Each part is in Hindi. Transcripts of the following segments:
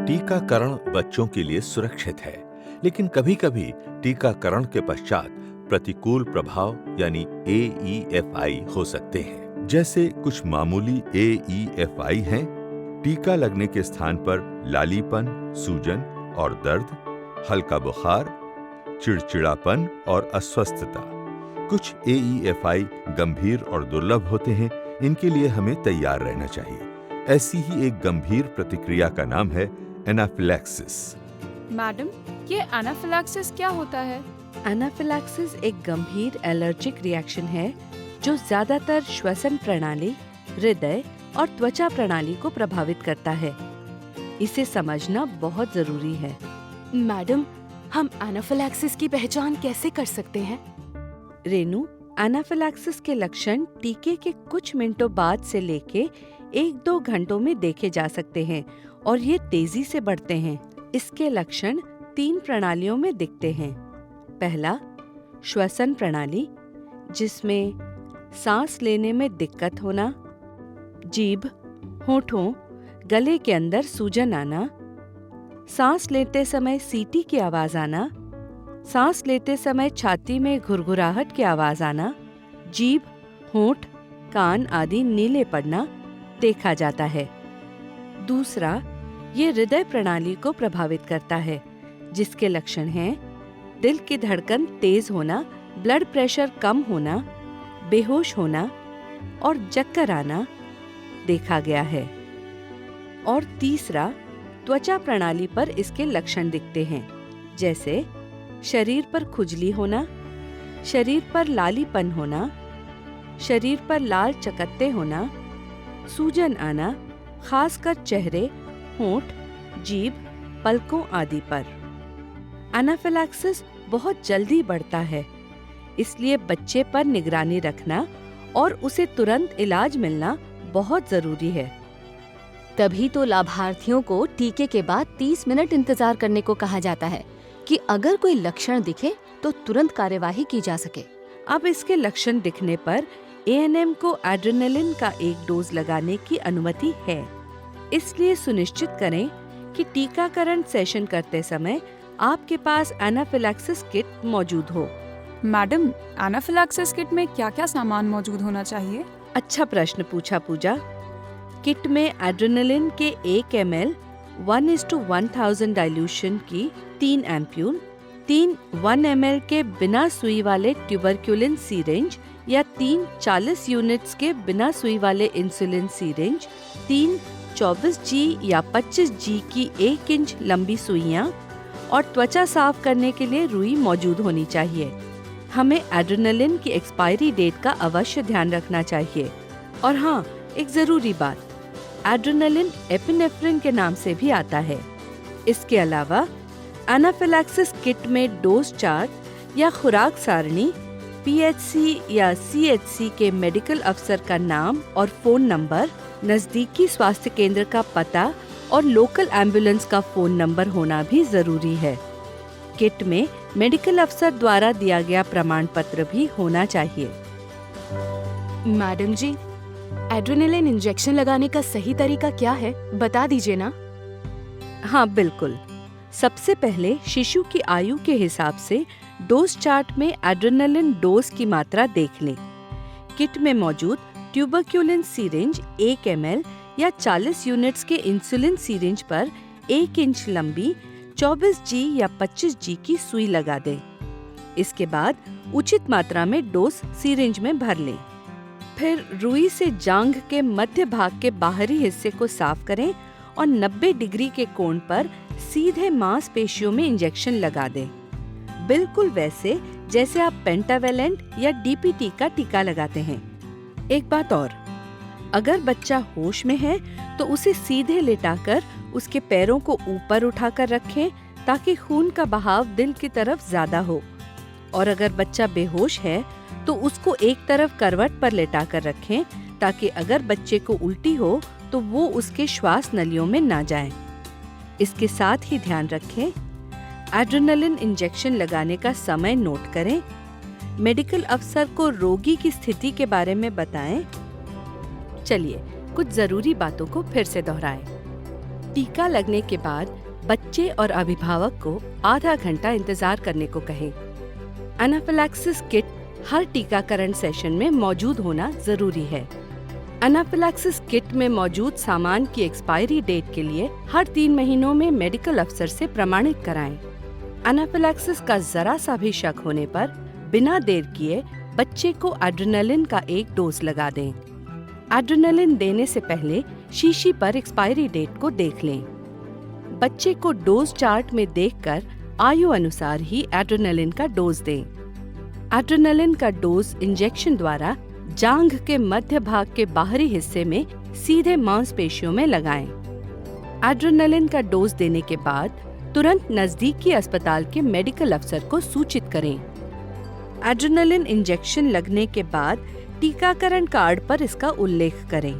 टीकाकरण बच्चों के लिए सुरक्षित है, लेकिन कभी-कभी टीकाकरण के पश्चात प्रतिकूल प्रभाव यानी AEFI हो सकते हैं। जैसे कुछ मामूली AEFI हैं, टीका लगने के स्थान पर लालीपन, सूजन और दर्द, हल्का बुखार, चिड़चिड़ापन और अस्वस्थता। कुछ AEFI गंभीर और दुर्लभ होते हैं, इनके लिए हमें तैयार रहना चाहिए। ऐसी ही एक गंभीर प्रतिक्रिया का नाम है एनाफिलैक्सिस। मैडम, ये एनाफिलैक्सिस क्या होता है? एनाफिलैक्सिस एक गंभीर एलर्जिक रिएक्शन है जो ज्यादातर श्वसन प्रणाली, हृदय और त्वचा प्रणाली को प्रभावित करता है। इसे समझना बहुत जरूरी है। मैडम, हम एनाफिलैक्सिस की पहचान कैसे कर सकते हैं? रेनू, एनाफिलैक्सिस के लक्षण टीके के कुछ मिनटों बाद से लेके 1-2 घंटों में देखे जा सकते हैं और ये तेजी से बढ़ते हैं। इसके लक्षण 3 प्रणालियों में दिखते हैं। पहला, श्वसन प्रणाली, जिसमें सांस लेने में दिक्कत होना, जीभ, होठों, गले के अंदर सूजन आना, सांस लेते समय सीटी की आवाज आना, सांस लेते समय छाती में घुरघुराहट की आवाज आना, जीभ, होंठ, कान आदि नीले पड़ना देखा जाता है। दूसरा, ये हृदय प्रणाली को प्रभावित करता है, जिसके लक्षण हैं दिल की धड़कन तेज होना, ब्लड प्रेशर कम होना, बेहोश होना और चक्कर आना देखा गया है। और तीसरा, त्वचा प्रणाली पर इसके लक्षण दिखते हैं, जैसे शरीर पर खुजली होना, शरीर पर लालीपन होना, शरीर पर लाल चकत्ते होना, सूजन आना, खासकर चेहरे, होंठ, जीभ, पलकों आदि पर। एनाफिलैक्सिस बहुत जल्दी बढ़ता है, इसलिए बच्चे पर निगरानी रखना और उसे तुरंत इलाज मिलना बहुत जरूरी है। तभी तो लाभार्थियों को टीके के बाद 30 मिनट इंतजार करने को कहा जाता है कि अगर कोई लक्षण दिखे तो तुरंत कार्यवाही की जा सके। अब इसके लक्षण दिखने पर ANM को एड्रेनालिन का एक डोज लगाने की अनुमति है। इसलिए सुनिश्चित करें कि टीकाकरण सेशन करते समय आपके पास एनाफिलैक्सिस किट मौजूद हो। मैडम, एनाफिलैक्सिस किट में क्या-क्या सामान मौजूद होना चाहिए? अच्छा प्रश्न पूछा पूजा। किट में एड्रेनालिन के 1 ml 1:1000 डाइल्यूशन की 3 एम्प्यूल, 3 1 ml के बिना सुई वाले ट्यूबरक्यूलिन सीरेंज या 3 40 यूनिट्स के बिना सुई वाले इंसुलिन सीरेंज, 3 24G या 25G की 1 इंच लंबी सुइयां और त्वचा साफ करने के लिए रुई मौजूद होनी चाहिए। हमें एड्रेनालिन की एक्सपायरी डेट का अवश्य ध्यान रखना चाहिए। और हाँ, एक जरूरी बात, एड्रेनालिन एपिनेफ्रिन के नाम से भी आता है। इसके अलावा एनाफिलैक्सिस किट में डोज चार्ट या खुराक सारणी, PHC या CHC के मेडिकल अफसर का नाम और फोन नंबर, नजदीकी स्वास्थ्य केंद्र का पता और लोकल एम्बुलेंस का फोन नंबर होना भी जरूरी है। किट में मेडिकल अफसर द्वारा दिया गया प्रमाण पत्र भी होना चाहिए। मैडम जी, एड्रेनालिन इंजेक्शन लगाने का सही तरीका क्या है, बता दीजिए ना। हाँ बिल्कुल। सबसे पहले शिशु की आयु के हिसाब से डोज चार्ट में एड्रेनालिन डोज की मात्रा देख लें। किट में मौजूद ट्यूबरक्यूलिन सीरेंज 1 ml या 40 यूनिट्स के इंसुलिन सीरेंज पर 1 इंच लंबी 24G या 25G की सुई लगा दें। इसके बाद उचित मात्रा में डोज सीरेंज में भर लें। फिर रुई से जांघ के मध्य भाग के बाहरी हिस्से को साफ करें और 90 डिग्री के कोण पर सीधे मांसपेशियों में इंजेक्शन लगा दें, बिल्कुल वैसे जैसे आप पेंटावेलेंट या DPT का टीका लगाते हैं। एक बात और, अगर बच्चा होश में है तो उसे सीधे लेटाकर उसके पैरों को ऊपर उठाकर रखें ताकि खून का बहाव दिल की तरफ ज्यादा हो। और अगर बच्चा बेहोश है तो उसको एक तरफ करवट पर लेटाकर रखें ताकि अगर बच्चे को उल्टी हो तो वो उसके श्वास नलियों में ना जाए। इसके साथ ही ध्यान रखें, एड्रेनालिन इंजेक्शन लगाने का समय नोट करें, मेडिकल अफसर को रोगी की स्थिति के बारे में बताएं। चलिए कुछ जरूरी बातों को फिर से दोहराएं। टीका लगने के बाद बच्चे और अभिभावक को आधा घंटा इंतजार करने को कहें। एनाफिलैक्सिस किट हर टीकाकरण सेशन में मौजूद होना जरूरी है। एनाफिलैक्सिस किट में मौजूद सामान की एक्सपायरी डेट के लिए हर 3 महीनों में मेडिकल अफसर से प्रमाणित कराएं। एनाफिलैक्सिस का जरा सा भी शक होने पर बिना देर किए बच्चे को एड्रेनालिन का एक डोज लगा दें। एड्रेनालिन देने से पहले शीशी पर एक्सपायरी डेट को देख लें। बच्चे को डोज चार्ट में देखकर आयु अनुसार ही एड्रेनालिन का डोज दें। एड्रेनालिन का डोज इंजेक्शन द्वारा जांघ के मध्य भाग के बाहरी हिस्से में सीधे मांसपेशियों में लगाएं। एड्रेनालिन का डोज देने के बाद तुरंत नजदीकी अस्पताल के मेडिकल अफसर को सूचित करें। एड्रेनालिन इंजेक्शन लगने के बाद टीकाकरण कार्ड पर इसका उल्लेख करें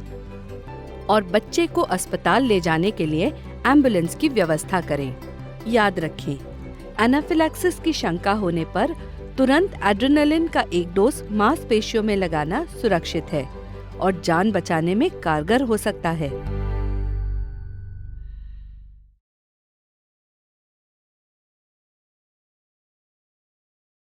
और बच्चे को अस्पताल ले जाने के लिए एम्बुलेंस की व्यवस्था करें। याद रखें, एनाफिलैक्सिस की शंका होने पर तुरंत एड्रेनालिन का एक डोज मांसपेशियों में लगाना सुरक्षित है और जान बचाने में कारगर हो सकता है।